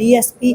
DSP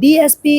DSP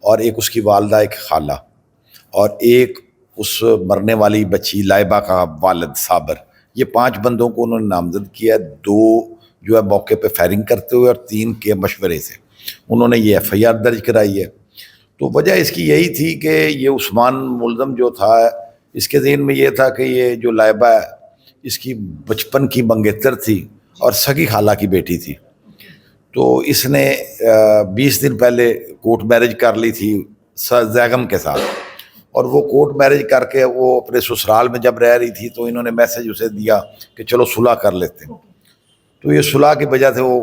اور ایک اس کی والدہ ایک خالہ اور ایک اس مرنے والی بچی لائبہ کا والد صابر، یہ 5 بندوں کو انہوں نے نامزد کیا، 2 جو ہے موقع پہ فائرنگ کرتے ہوئے اور 3 کے مشورے سے انہوں نے یہ FIR درج کرائی ہے۔ تو وجہ اس کی یہی تھی کہ یہ عثمان ملزم جو تھا اس کے ذہن میں یہ تھا کہ یہ جو لائبہ ہے اس کی بچپن کی منگیتر تھی اور سگی خالہ کی بیٹی تھی، تو اس نے 20 دن پہلے کورٹ میرج کر لی تھی زیغم کے ساتھ، اور وہ کورٹ میرج کر کے وہ اپنے سسرال میں جب رہ رہی تھی تو انہوں نے میسج اسے دیا کہ چلو صلح کر لیتے ہیں، تو یہ صلح کی وجہ سے وہ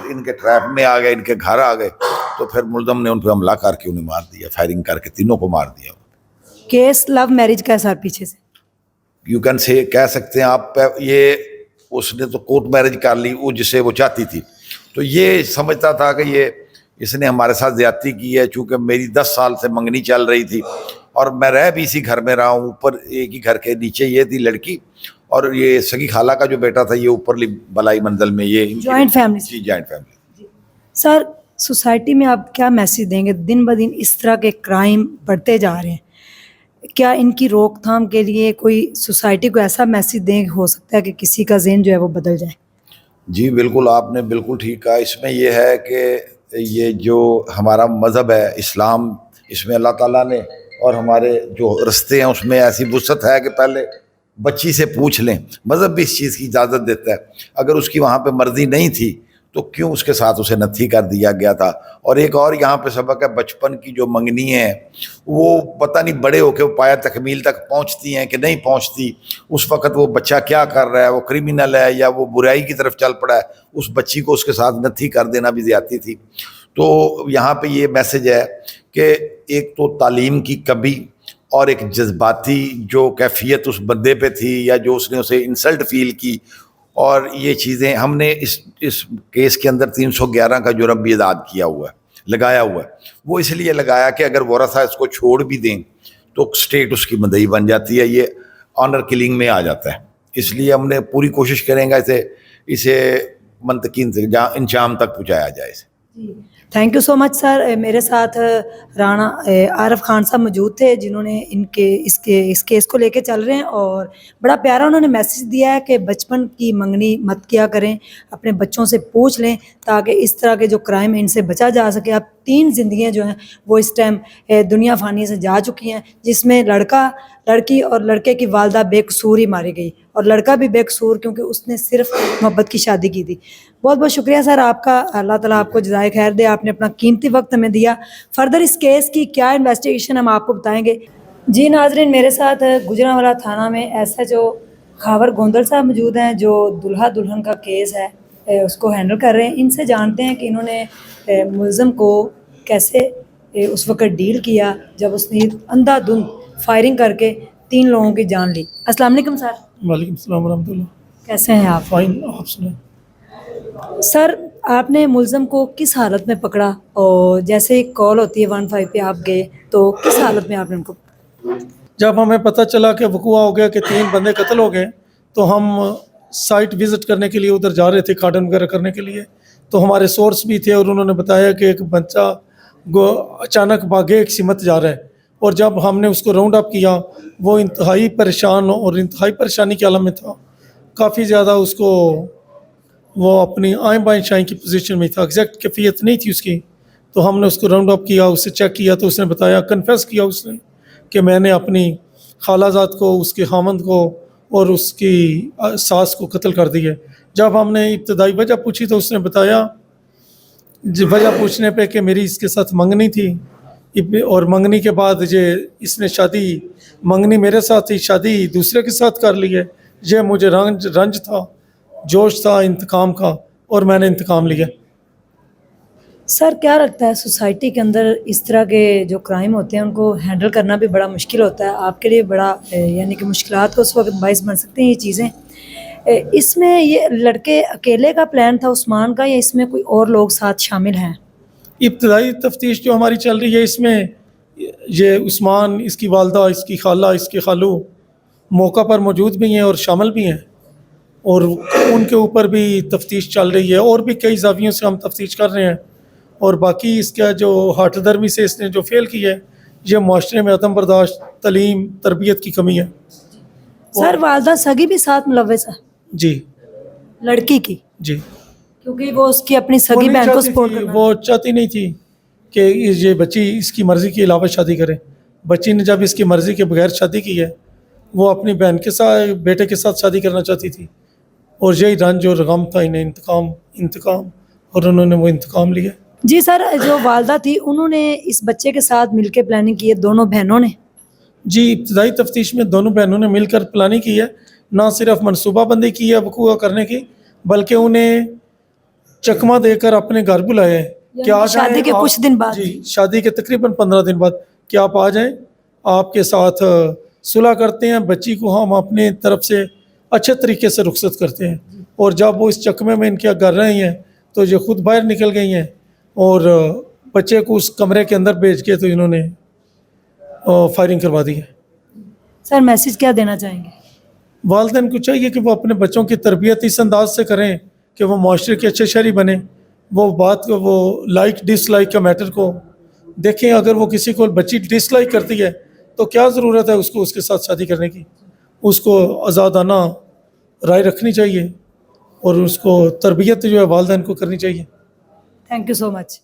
ان کے ٹریپ میں آ گئے، ان کے گھر آ گئے، تو پھر ملزم نے ان پہ حملہ کر کے انہیں مار دیا، فائرنگ کر کے تینوں کو مار دیا۔ کیس لو میرج کا سر پیچھے سے یو کین سے کہہ سکتے ہیں آپ، یہ اس نے تو کورٹ میرج کر لی وہ جسے وہ چاہتی تھی، تو یہ سمجھتا تھا کہ یہ اس نے ہمارے ساتھ زیادتی کی ہے، چونکہ میری 10 سال سے منگنی چل رہی تھی اور میں رہ بھی اسی گھر میں رہا ہوں، اوپر ایک ہی گھر کے نیچے یہ تھی لڑکی اور یہ سگی خالہ کا جو بیٹا تھا یہ اوپرلی بلائی منزل میں، یہ جوائنٹ فیملی۔ جی جوائنٹ فیملی۔ سر سوسائٹی میں آپ کیا میسج دیں گے؟ دن بدن اس طرح کے کرائم بڑھتے جا رہے ہیں، کیا ان کی روک تھام کے لیے کوئی سوسائٹی کو ایسا میسج دیں کہ ہو سکتا ہے کہ کسی کا ذہن جو ہے وہ بدل جائے؟ جی بالکل، آپ نے بالکل ٹھیک کہا۔ اس میں یہ ہے کہ یہ جو ہمارا مذہب ہے اسلام، اس میں اللہ تعالیٰ نے اور ہمارے جو رستے ہیں اس میں ایسی وسعت ہے کہ پہلے بچی سے پوچھ لیں، مذہب بھی اس چیز کی اجازت دیتا ہے، اگر اس کی وہاں پہ مرضی نہیں تھی تو کیوں اس کے ساتھ اسے نتھی کر دیا گیا تھا۔ اور ایک اور یہاں پہ سبق ہے، بچپن کی جو منگنی ہے وہ پتہ نہیں بڑے ہو کے وہ پایا تکمیل تک پہنچتی ہیں کہ نہیں پہنچتی، اس وقت وہ بچہ کیا کر رہا ہے، وہ کرمنل ہے یا وہ برائی کی طرف چل پڑا ہے، اس بچی کو اس کے ساتھ نتھی کر دینا بھی زیادتی تھی۔ تو یہاں پہ یہ میسج ہے کہ ایک تو تعلیم کی کمی اور ایک جذباتی جو کیفیت اس بندے پہ تھی یا جو اس نے اسے انسلٹ فیل کی، اور یہ چیزیں ہم نے اس کیس کے اندر 311 کا جرم بھی ایجاد کیا ہوا ہے، لگایا ہوا ہے۔ وہ اس لیے لگایا کہ اگر ورثہ اس کو چھوڑ بھی دیں تو اسٹیٹ اس کی مدعی بن جاتی ہے، یہ آنر کلنگ میں آ جاتا ہے۔ اس لیے ہم نے پوری کوشش کریں گا اسے منطقی انجام تک پہنچایا جائے اسے۔ تھینک یو سو مچ سر۔ میرے ساتھ رانا عارف خان صاحب موجود تھے جنہوں نے اس کیس کو لے کے چل رہے ہیں، اور بڑا پیارا انہوں نے میسج دیا ہے کہ بچپن کی منگنی مت کیا کریں، اپنے بچوں سے پوچھ لیں تاکہ اس طرح کے جو کرائم ان سے بچا جا سکے۔ اب 3 زندگیاں جو ہیں وہ اس ٹائم دنیا فانی سے جا چکی ہیں، جس میں لڑکی اور لڑکے کی والدہ بے قصور ہی ماری گئی، اور لڑکا بھی بے قصور کیونکہ اس نے صرف محبت کی شادی کی تھی۔ بہت بہت شکریہ سر آپ کا، اللہ تعالیٰ آپ کو جزائے خیر دے، آپ نے اپنا قیمتی وقت ہمیں دیا۔ فردر اس کیس کی کیا انویسٹیگیشن ہم آپ کو بتائیں گے۔ جی ناظرین، میرے ساتھ گجرانوالہ تھانہ میں SHO خاور گوندل صاحب موجود ہیں جو دلہا دلہن کا کیس ہے اس کو ہینڈل کر رہے ہیں۔ ان سے جانتے ہیں کہ انہوں نے ملزم کو کیسے اس وقت ڈیل کیا جب اس نے اندھا دھند فائرنگ کر کے 3 لوگوں کی جان لی۔ السلام علیکم سر۔ وعلیکم السلام ورحمۃ اللہ۔ کیسے ہیں آپ؟ فائن، آپ سنیں۔ سر آپ نے ملزم کو کس حالت میں پکڑا، اور جیسے ایک کال ہوتی ہے 15 پہ آپ گئے تو کس حالت میں آپ نے ان کو؟ جب ہمیں پتہ چلا کہ وقوع ہو گیا کہ 3 بندے قتل ہو گئے تو ہم سائٹ وزٹ کرنے کے لیے ادھر جا رہے تھے، کارڈن وغیرہ کرنے کے لیے، تو ہمارے سورس بھی تھے اور انہوں نے بتایا کہ ایک بچہ اچانک بھاگے ایک سمت جا رہا ہے، اور جب ہم نے اس کو راؤنڈ اپ کیا وہ انتہائی پریشان اور انتہائی پریشانی کے عالم میں تھا، کافی زیادہ اس کو وہ اپنی آئیں بائیں شائیں کی پوزیشن میں تھا، ایگزیکٹ کیفیت نہیں تھی اس کی، تو ہم نے اس کو راؤنڈ اپ کیا، اسے چیک کیا تو اس نے بتایا، کنفیس کیا اس نے کہ میں نے اپنی خالہ زاد کو، اس کے خامند کو اور اس کی ساس کو قتل کر دی ہے۔ جب ہم نے ابتدائی وجہ پوچھی تو اس نے بتایا وجہ پوچھنے پہ کہ میری اس کے ساتھ منگنی تھی، اور منگنی کے بعد اس نے منگنی میرے ساتھ تھی، شادی دوسرے کے ساتھ کر لی ہے، یہ مجھے رنج تھا، جوش تھا انتقام کا، اور میں نے انتقام لیا۔ سر کیا لگتا ہے سوسائٹی کے اندر اس طرح کے جو کرائم ہوتے ہیں ان کو ہینڈل کرنا بھی بڑا مشکل ہوتا ہے، آپ کے لیے بڑا یعنی کہ مشکلات کو اس وقت باعث بن سکتے ہیں یہ چیزیں؟ اس میں یہ لڑکے اکیلے کا پلان تھا عثمان کا، یا اس میں کوئی اور لوگ ساتھ شامل ہیں؟ ابتدائی تفتیش جو ہماری چل رہی ہے اس میں یہ عثمان، اس کی والدہ، اس کی خالہ، اس کے خالو موقع پر موجود بھی ہیں اور شامل بھی ہیں، اور ان کے اوپر بھی تفتیش چل رہی ہے، اور بھی کئی زاویوں سے ہم تفتیش کر رہے ہیں، اور باقی اس کا جو ہاتھ درمی سے اس نے جو فیل کیا ہے یہ معاشرے میں عدم برداشت، تعلیم، تربیت کی کمی ہے. سر والدہ سگی بھی ساتھ ملوث ہے جی لڑکی کی، جی. کیونکہ وہ اس کی اپنی وہ سگی نہیں بہن کو چاہتی سپورٹ تھی، کرنا. وہ چاہتی نہیں تھی کہ یہ بچی اس کی مرضی کے علاوہ شادی کرے. بچی نے جب اس کی مرضی کے بغیر شادی کی ہے وہ اپنی بہن کے ساتھ، بیٹے کے ساتھ شادی کرنا چاہتی تھی. اور یہی رنج اور غم تھا انہیں، انتقام، اور انہوں نے وہ انتقام لیا. جی سر، جو والدہ تھی انہوں نے اس بچے کے ساتھ مل کے پلاننگ کی ہے، دونوں بہنوں نے؟ جی ابتدائی تفتیش میں دونوں بہنوں نے مل کر پلاننگ کی ہے. نہ صرف منصوبہ بندی کی ہے وقوع کرنے کی، بلکہ انہیں چکمہ دے کر اپنے گھر بلایا ہے کہ آ جائیں شادی کے آپ. کچھ دن بعد؟ جی شادی کے تقریباً 15 دن بعد کہ آپ آ جائیں، آپ کے ساتھ صلح کرتے ہیں، بچی کو ہم اپنے طرف سے اچھے طریقے سے رخصت کرتے ہیں. اور جب وہ اس چکمے میں ان کے گھر رہی ہیں تو یہ خود باہر نکل گئی ہیں اور بچے کو اس کمرے کے اندر بھیج کے تو انہوں نے فائرنگ کروا دی ہے. سر میسج کیا دینا چاہیں گے؟ والدین کو چاہیے کہ وہ اپنے بچوں کی تربیت اس انداز سے کریں کہ وہ معاشرے کے اچھے شہری بنیں. وہ بات کو، وہ لائک ڈس لائک کا میٹر کو دیکھیں. اگر وہ کسی کو بچی ڈس لائک کرتی ہے تو کیا ضرورت ہے اس کو اس کے ساتھ شادی کرنے کی. اس کو آزادانہ رائے رکھنی چاہیے اور اس کو تربیت جو ہے والدین کو کرنی چاہیے. Thank you so much.